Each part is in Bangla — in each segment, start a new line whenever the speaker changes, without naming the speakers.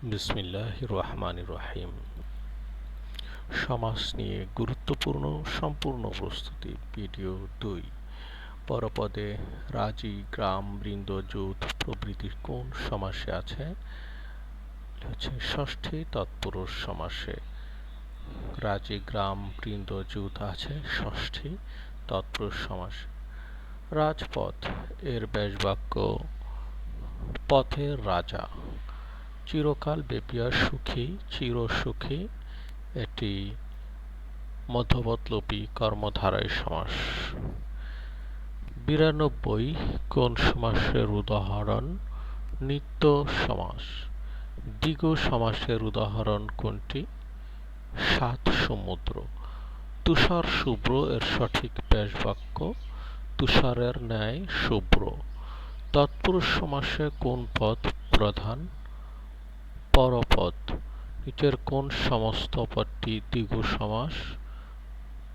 বিসমিল্লাহির রহমানির রহিম। সমাস নিয়ে গুরুত্বপূর্ণ সম্পূর্ণ প্রস্তুতি ভিডিও 2। পরপদে রাজি, গ্রাম, বৃন্দ, যুথ প্রভৃতি কোন সমাসে আছে? ষষ্ঠী তৎপুরুষ সমাসে। রাজি, গ্রাম, বৃন্দ, যুথ আছে ষষ্ঠী তৎপুরুষ সমাসে। রাজপথ এর ব্যাসবাক্য পথের রাজা। চিরকাল ব্যাপিয়া সুখী, চিরসুখী এটি মধ্যবর্তী কর্মধারয় সমাস। 92 কোন সমাসের উদাহরণ? নিত্য সমাস। দ্বিগু সমাসের উদাহরণ কোনটি? সাত সমুদ্র। তুষার শুভ্র এর সঠিক ব্যাসবাক্য তুষারের ন্যায় শুভ্র। তৎপুরুষ সমাসে কোন পদ প্রধান? পরপদ। নিচের কোন সমস্ত পদটি দ্বিগু সমাস?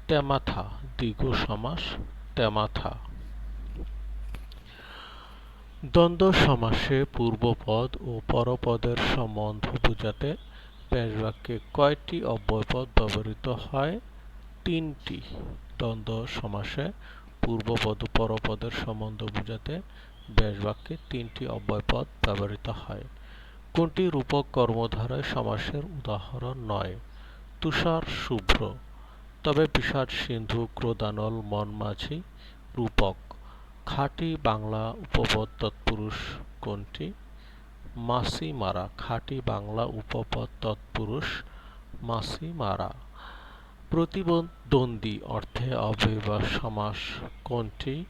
তেমাথা। দ্বিগু সমাস তেমাথা। দ্বন্দ্ব সমাসে পূর্বপদ ও পরপদের সম্বন্ধ বোঝাতে ব্যাসবাক্যে কয়টি অব্যয়পদ ব্যবহৃত হয়? তিনটি। দ্বন্দ্ব সমাসে পূর্বপদ ও পরপদের সম্বন্ধ বোঝাতে ব্যাসবাক্যে তিনটি অব্যয়পদ ব্যবহৃত হয়। কোনটি রূপক কর্মধারয় সমাসের উদাহরণ নয়? তুষার শুভ্র। তবে বিষাদ সিন্ধু ক্রোধানল মন মাঝি রূপক। খাঁটি বাংলা উপপদ তৎপুরুষ কোনটি? মাছি মারা। খাঁটি বাংলা উপপদ তৎপুরুষ মাছি মারা। প্রতিদ্বন্দ্বী অর্থে অব্যয়ভাব সমাস কোনটি?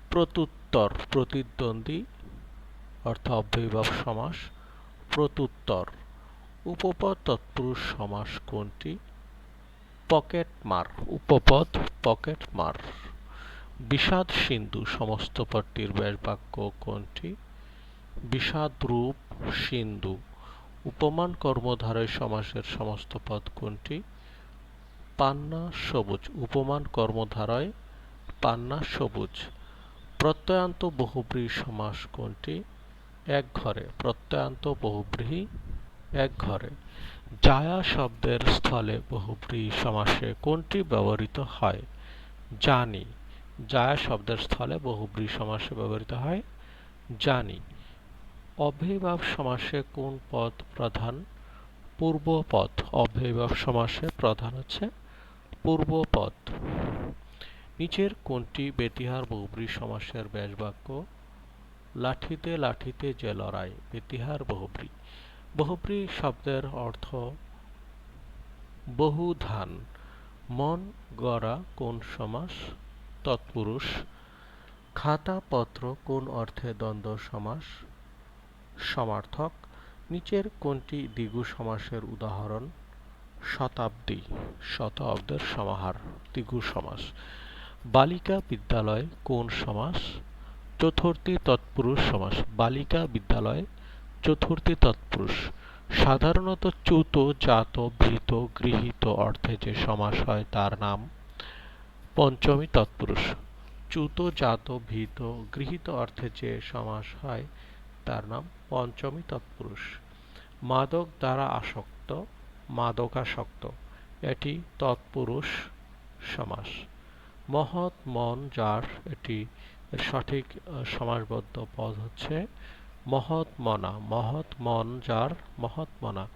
প্রত্যুত্তর। প্রতিদ্বন্দ্বী অর্থে অব্যয়ভাব সমাস প্রত্যুত্তর। উপপদ তৎপুরুষ সমাস কোনটি? পকেট মার। উপপদ পকেট মার। বিষাদ সিন্ধু সমস্ত পদটির ব্যাসবাক্য কোনটি? বিষাদরূপ সিন্ধু। উপমান কর্মধারয় সমাসের সমস্ত পদ কোনটি? পান্না সবুজ। উপমান কর্মধারয় পান্না সবুজ। প্রত্যয়ান্ত বহুব্রীহি সমাস কোনটি? এক ঘরে। প্রত্যয়ান্ত বহুব্রীহি এক ঘরে। যায়া শব্দের স্থলে বহুব্রীহি সমাসে কোনটি ব্যবহৃত হয়? জানি। যায়া শব্দের স্থলে বহুব্রীহি সমাসে ব্যবহৃত হয় জানি। অব্যয়ভাব সমাসে কোন পদ প্রধান? পূর্বপদ। অব্যয়ভাব সমাসে প্রধান হচ্ছে পূর্বপদ। নিচের কোনটি ব্যতিহার বহুব্রীহি সমাসের ব্যাসবাক্য? লাঠিতে লাঠিতে যে লড়াই। ব্যতিহার বহুব্রীহি। বহুব্রীহি শব্দের অর্থ বহু ধান। মন গড়া কোন সমাস? তৎপুরুষ। খাতা পত্র কোন অর্থে দ্বন্দ্ব সমাস? সমার্থক। নিচের কোনটি দ্বিগু সমাসের উদাহরণ? শতাব্দী। শতাব্দের সমাহার দ্বিগু সমাস। বালিকা বিদ্যালয় কোন সমাস? চতুর্থী তৎপুরুষ সমাস। বালিকা বিদ্যালয় চতুর্থী তৎপুরুষ। সাধারণত চ্যুত, জাত, ভীত, গৃহীত অর্থে যে সমাস হয় তার নাম পঞ্চমী তৎপুরুষ। চ্যুত, জাত, ভীত, গৃহীত অর্থে যে সমাস হয় তার নাম পঞ্চমী তৎপুরুষ। মাদক দ্বারা আসক্ত, মাদকাসক্ত এটি তৎপুরুষ সমাস। মহৎ মন যার এটি সঠিক সমাসবদ্ধ পদ হচ্ছে মহৎ মনা। মহৎ মন যার মহৎ মনা।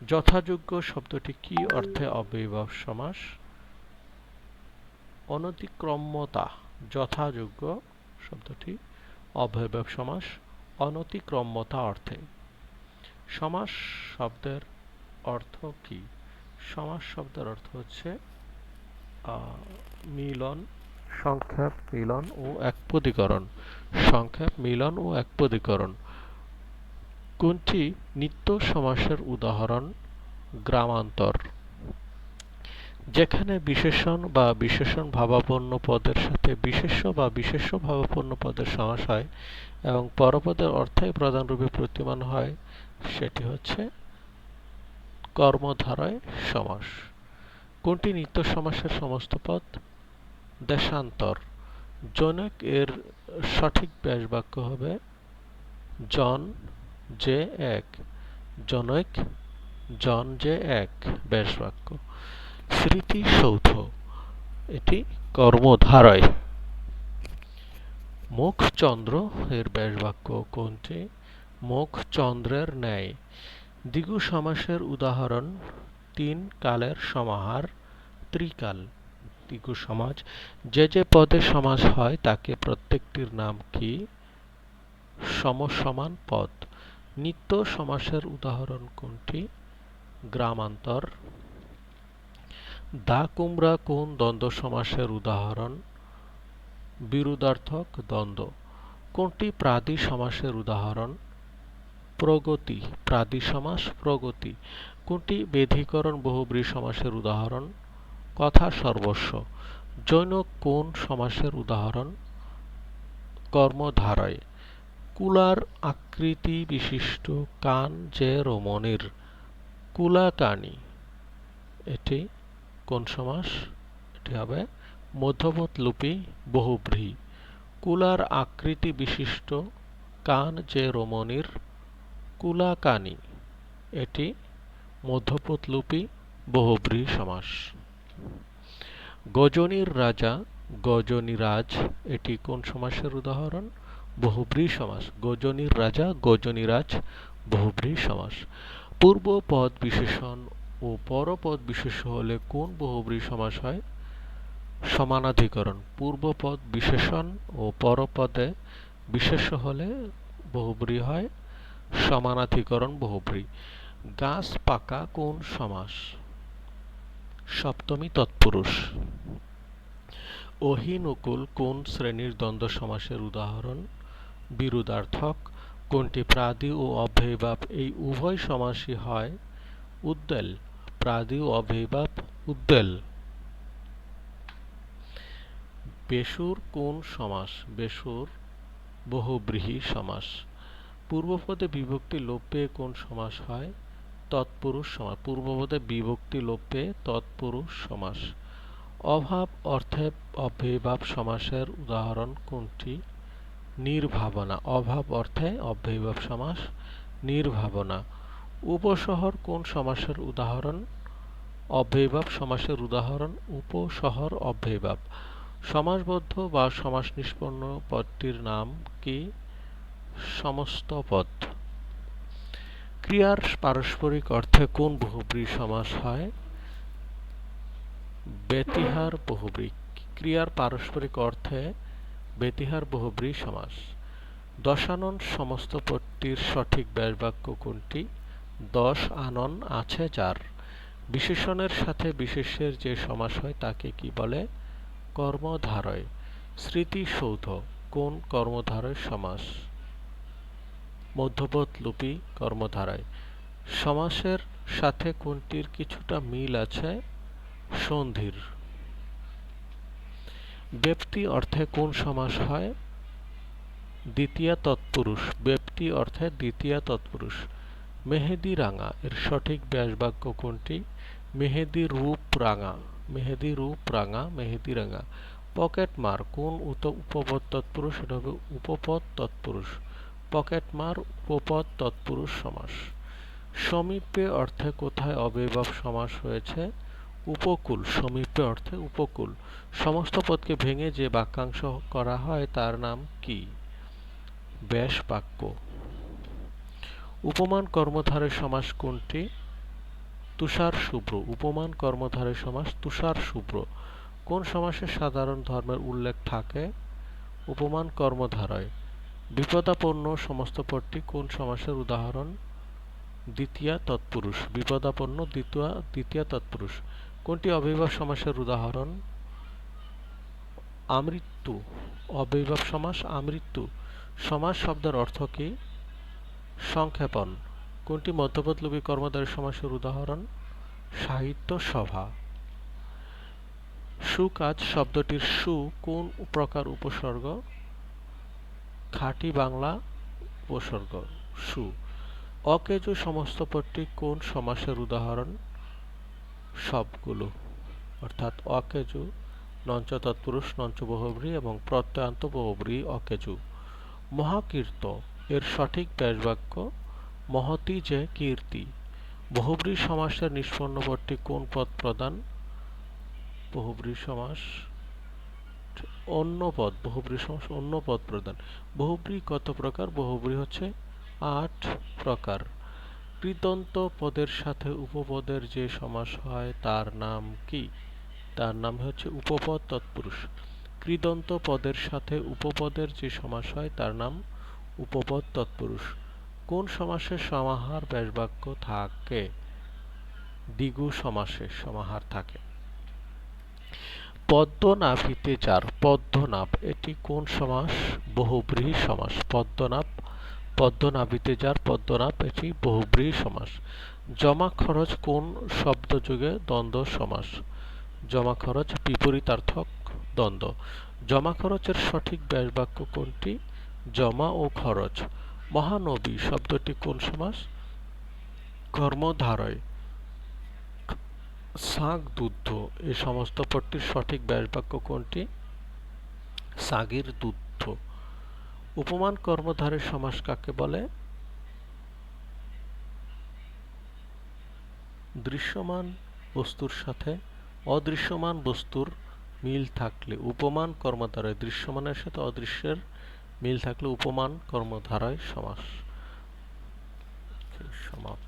যথাযোগ্য শব্দটি কি অর্থে অব্যয়ভাব সমাস? অনতিক্রম্যতা। যথাযোগ্য শব্দটি অব্যয়ভাব সমাস অনতিক্রম্যতা অর্থে। সমাস শব্দের অর্থ কি? সমাস শব্দের অর্থ হচ্ছে মিলন, সংক্ষেপ, মিলন ও একপদীকরণ। সংক্ষেপ, মিলন ও একপদীকরণ। কোনটি নিত্য সমাসের উদাহরণ? গ্রামান্তর। যেখানে বিশেষণ বা বিশেষণ ভাবাপন্ন পদের সাথে বিশেষ্য বা বিশেষ্য ভাবাপন্ন পদের সমাস হয় এবং পরপদের অর্থই প্রধানরূপে প্রতীয়মান হয় সেটি হচ্ছে কর্মধারয় সমাস। কোনটি নিত্য সমাসের সমস্ত পদ? দেশান্তর। জনক এর সঠিক ব্যাসবাক্য হবে জন যে এক। জনৈক, জন যে এক, ব্যাসবাক্য। স্মৃতিসৌধ, এটি কর্মধারয়। মুখচন্দ্র এর ব্যাসবাক্য কোনটি? মুখ চন্দ্রের ন্যায়। দ্বিগু সমাসের উদাহরণ: তিন কালের সমাহার, ত্রিকাল। দ্বিগু সমাস: যে যে পদে সমাস হয় তাকে প্রত্যেকটির নাম কি? সমসমান পদ। নিত্য সমাসের উদাহরণ কোনটি? গ্রামান্তর। দা কুমড়া কোন দ্বন্দ্ব সমাসের উদাহরণ? বিরুদ্ধার্থক দ্বন্দ্ব। কোনটি প্রাদি সমাসের উদাহরণ? প্রগতি। প্রাদি সমাস প্রগতি। কোনটি বেধিকরণ বহুব্রীহি সমাসের উদাহরণ? কথা সর্বস্ব। জৈন কোন সমাসের উদাহরণ? কর্মধারয়। কুলার আকৃতি বিশিষ্ট কান যে রমণীর, কুলাকানী। এটি কোন সমাস? এটি হবে মধ্যপদ লোপী বহুব্রীহি। কুলার আকৃতি বিশিষ্ট কান যে রমণীর, কুলাকানী। এটি মধ্যপদ লোপী বহুব্রীহি সমাস। গজনীর রাজা, গজনীরাজ। এটি কোন সমাসের উদাহরণ? বহুব্রীহি সমাস। গজনীর রাজা, গজনীরাজ বহুব্রীহি সমাস। পূর্ব পদ বিশেষণ ও পরপদ বিশেষ্য হলে কোন বহুব্রীহি সমাস হয়? সমানাধিকরণ। পূর্ব পদ বিশেষণ ও পরপদে বিশেষ্য হলে বহুব্রীহি হয় সমানাধিকরণ বহুব্রীহি। গাছ পাকা কোন সমাস? সপ্তমী তৎপুরুষ। অহিনুকুল কোন শ্রেণীর দ্বন্দ্ব সমাসের উদাহরণ? বিরুদ্ধার্থক। কোনটি প্রাদি ও অব্যয়ীভাব এই উভয় সমাসই হয়? উদ্বেল। প্রাদি ও অব্যয়ীভাব উদ্বেল। বেসুর কোন সমাস? বেসুর বহুব্রীহি সমাস। পূর্বপদে বিভক্তি লোপ পেয়ে কোন সমাস হয়? তৎপুরুষ সমাস। পূর্বপদে বিভক্তি লোপ পেয়ে তৎপুরুষ সমাস। অভাব অর্থে অব্যয়ীভাব সমাসের উদাহরণ কোনটি? নির্ভাবনা। অভাব অর্থে অব্যয়ীভাব সমাস নির্ভাবনা। উপশহর কোন সমাসের উদাহরণ? অব্যয়ীভাব সমাসের উদাহরণ উপশহর অব্যয়ীভাব। সমাসবদ্ধ বা সমাস নিষ্পন্ন পদটির নাম কি? সমস্ত পদ। ক্রিয়ার পারস্পরিক অর্থে কোন বহুব্রীহি সমাস হয়? ব্যতিহার বহুব্রীহি। ক্রিয়ার পারস্পরিক অর্থে ব্যতিহার বহুব্রীহি সমাস। দশানন সমস্ত পদটির সঠিক ব্যাসবাক্য কোনটি? দশ আনন আছে যার। বিশেষণের সাথে বিশেষ্যের যে সমাস হয় তাকে কি বলে? কর্মধারয়। স্মৃতিসৌধ কোন কর্মধারয় সমাস? মধ্যপদ লোপী কর্মধারয়। সমাসের সাথে কোনটির কিছুটা মিল আছে? সন্ধির। ব্যক্তি অর্থে কোন সমাস হয়? দ্বিতীয়া তৎপুরুষ। ব্যক্তি অর্থে দ্বিতীয়া তৎপুরুষ। মেহেদি রাঙা এর সঠিক ব্যাসবাক্য কোনটি? মেহেদি রূপ রাঙা। মেহেদি রূপ রাঙা, মেহেদি রাঙা। পকেট মার কোন উপপদ তৎপুরুষ? এটা হবে উপপদ তৎপুরুষ। পকেট মার উপপদ তৎপুরুষ সমাস। সমীপে অর্থে কোথায় অব্যয়ীভাব সমাস হয়েছে? উপকূল। সমীপে অর্থে উপকূল। সমস্ত পদকে ভেঙে যে বাক্যাংশ করা হয় তার নাম কি? ব্যাসবাক্য। উপমান কর্মধারয় সমাস কোনটি? তুষার শুভ্র। উপমান কর্মধারয় সমাস তুষার শুভ্র। কোন সমাসে সাধারণ ধর্মের উল্লেখ থাকে? উপমান কর্মধারয়। বিপদাপন্ন সমস্ত পদটি কোন সমাসের উদাহরণ? দ্বিতীয়া তৎপুরুষ। বিপদাপন্ন দ্বিতীয়া তৎপুরুষ। কোনটি অব্যয়ীভাব সমাসের উদাহরণ? আমৃত্যু। অব্যয়ীভাব সমাস আমৃত্যু। সমাস শব্দের অর্থ কি? সংক্ষেপণ। কোনটি মধ্যপদ লোপী কর্মধারয় সমাসের উদাহরণ? সাহিত্য সভা। সুকাজ শব্দটির সু কোন প্রকার উপসর্গ? খাঁটি বাংলা উপসর্গ সু। অকেজো সমস্ত পদটি কোন সমাসের উদাহরণ? সবগুলো। অর্থাৎ অকেজো নঞ্চ তৎপুরুষ, নঞ্চ বহুব্রীহি এবং প্রত্যয়ান্ত বহুব্রীহি অকেজো। মহাকীর্ত এর সঠিক ব্যাসবাক্য? মহতি যে কীর্তি। বহুব্রী সমাসের নিষ্পন্ন পদটি কোন পদ প্রধান? বহুব্রী সমাস অন্য পদ, বহুব্রী সমাস অন্য পদ প্রধান। বহুব্রী কত প্রকার? বহুব্রী হচ্ছে 8 প্রকার। কৃদন্ত পদের সাথে উপপদের যে সমাস হয় তার নাম কি? তার নাম হচ্ছে উপপদ তৎপুরুষ। কৃদন্ত পদের সাথে উপপদের যে সমাস হয় তার নাম উপপদ তৎপুরুষ। কোন সমাসের সমাহার ব্যাসবাক্য থাকে? দ্বিগু সমাসে সমাহার থাকে। পদ্মনাভিতে যার, পদ্মনাভ এটি কোন সমাস? বহুব্রীহি সমাস। পদ্মনাভ, পদ্মনাভিতে যার পদ্মনাভ এটি বহুব্রীহি সমাস। জমা খরচ কোন শব্দযোগে দ্বন্দ্ব সমাস? জমা খরচ বিপরীতার্থক দ্বন্দ্ব। জমা খরচের সঠিক ব্যাসবাক্য কোনটি? জমা ও খরচ। মহানবী শব্দটি কোন সমাস? কর্মধারয়। শাক দুগ্ধ এই সমস্ত পদটির সঠিক ব্যাসবাক্য কোনটি? শাগের দুগ্ধ। উপমান কর্মধারয় সমাস কাকে বলে? দৃশ্যমান বস্তুর সাথে অদৃশ্যমান বস্তুর মিল থাকলে উপমান কর্মধারয়, দৃশ্যমানের সাথে অদৃশ্যের মিল থাকলে উপমান কর্মধারয় সমাস। সমাপ্ত।